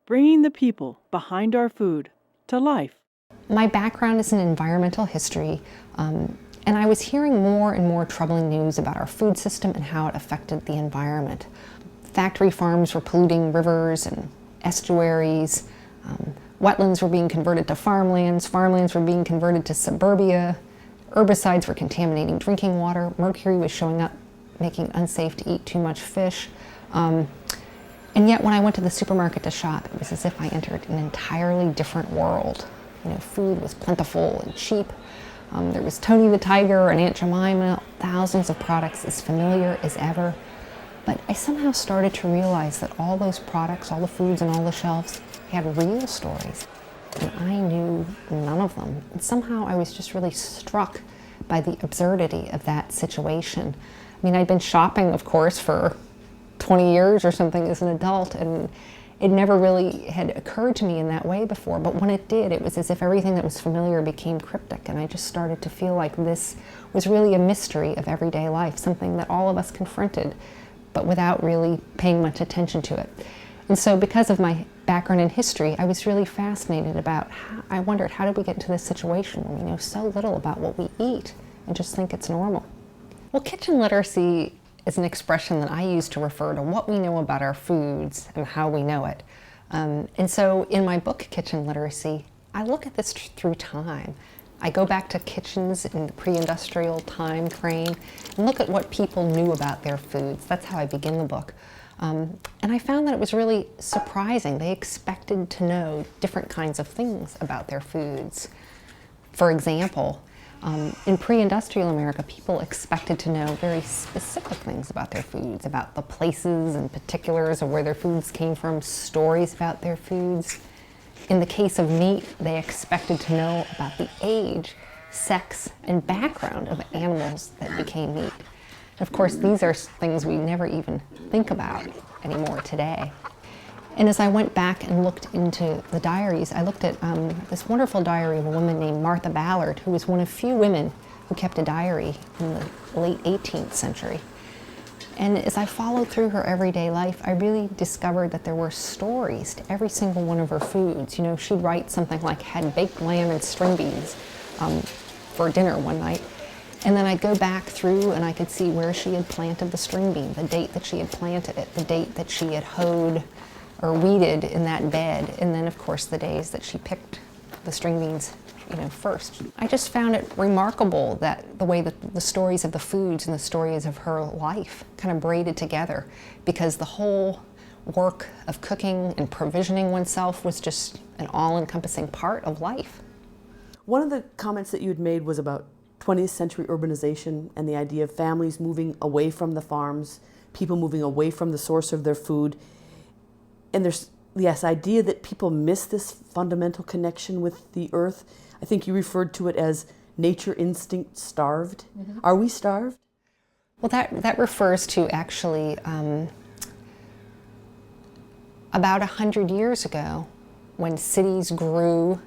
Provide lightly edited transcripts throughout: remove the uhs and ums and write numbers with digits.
bringing the people behind our food to life. My background is in environmental history, and I was hearing more and more troubling news about our food system and how it affected the environment. Factory farms were polluting rivers and estuaries, wetlands were being converted to farmlands, farmlands were being converted to suburbia, herbicides were contaminating drinking water, mercury was showing up, making it unsafe to eat too much fish. And yet when I went to the supermarket to shop, it was as if I entered an entirely different world. You know, food was plentiful and cheap. There was Tony the Tiger and Aunt Jemima, thousands of products as familiar as ever. But I somehow started to realize that all those products, all the foods on all the shelves, had real stories. And I knew none of them. And somehow I was just really struck by the absurdity of that situation. I mean, I'd been shopping, of course, for 20 years or something as an adult, and it never really had occurred to me in that way before. But when it did, it was as if everything that was familiar became cryptic, and I just started to feel like this was really a mystery of everyday life, something that all of us confronted, but without really paying much attention to it. And so because of my background in history, I was really fascinated about I wondered, how did we get into this situation where we know so little about what we eat and just think it's normal? Well, kitchen literacy is an expression that I use to refer to what we know about our foods and how we know it. And so in my book, Kitchen Literacy, I look at this through time. I go back to kitchens in the pre-industrial time frame and look at what people knew about their foods. That's how I begin the book. And I found that it was really surprising. They expected to know different kinds of things about their foods. For example, in pre-industrial America, people expected to know very specific things about their foods, about the places and particulars of where their foods came from, stories about their foods. In the case of meat, they expected to know about the age, sex, and background of animals that became meat. Of course, these are things we never even think about anymore today. And as I went back and looked into the diaries, I looked at this wonderful diary of a woman named Martha Ballard, who was one of few women who kept a diary in the late 18th century. And as I followed through her everyday life, I really discovered that there were stories to every single one of her foods. You know, she'd write something like, had baked lamb and string beans for dinner one night. And then I'd go back through and I could see where she had planted the string bean, the date that she had planted it, the date that she had hoed or weeded in that bed, and then of course the days that she picked the string beans, you know, first. I just found it remarkable that the way that the stories of the foods and the stories of her life kind of braided together, because the whole work of cooking and provisioning oneself was just an all-encompassing part of life. One of the comments that you had made was about 20th century urbanization and the idea of families moving away from the farms, people moving away from the source of their food. And there's this idea that people miss this fundamental connection with the earth. I think you referred to it as nature instinct starved. Mm-hmm. Are we starved? Well, that refers to actually about 100 years ago, when cities grew,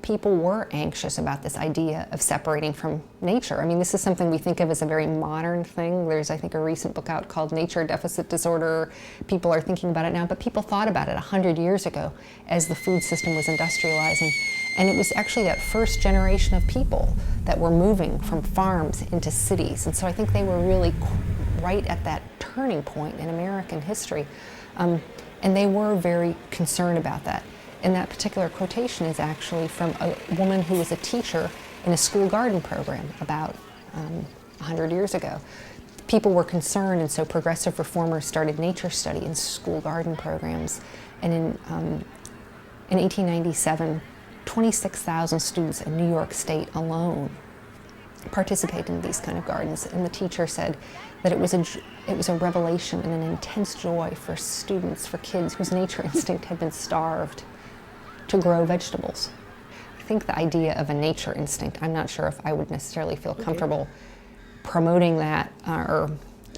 people were anxious about this idea of separating from nature. I mean, this is something we think of as a very modern thing. There's, I think, a recent book out called Nature Deficit Disorder. People are thinking about it now, but people thought about it 100 years ago as the food system was industrializing. And it was actually that first generation of people that were moving from farms into cities. And so I think they were really right at that turning point in American history. And they were very concerned about that. And that particular quotation is actually from a woman who was a teacher in a school garden program about 100 years ago. People were concerned, and so progressive reformers started nature study in school garden programs. And in 1897, 26,000 students in New York State alone participated in these kind of gardens. And the teacher said that it was a revelation and an intense joy for students, for kids whose nature instinct had been starved, to grow vegetables. I think the idea of a nature instinct, I'm not sure if I would necessarily feel comfortable promoting that, or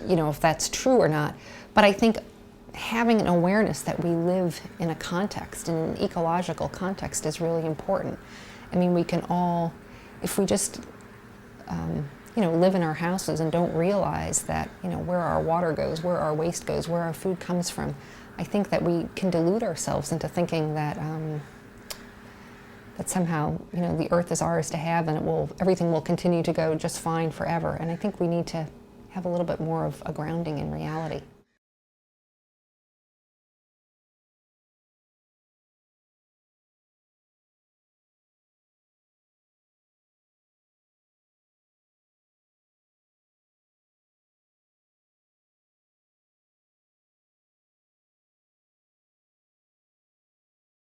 you know, if that's true or not. But I think having an awareness that we live in a context, in an ecological context, is really important. I mean, we can all, if we just you know, live in our houses and don't realize that, you know, where our water goes, where our waste goes, where our food comes from, I think that we can delude ourselves into thinking that that somehow, you know, the earth is ours to have, and everything will continue to go just fine forever. And I think we need to have a little bit more of a grounding in reality.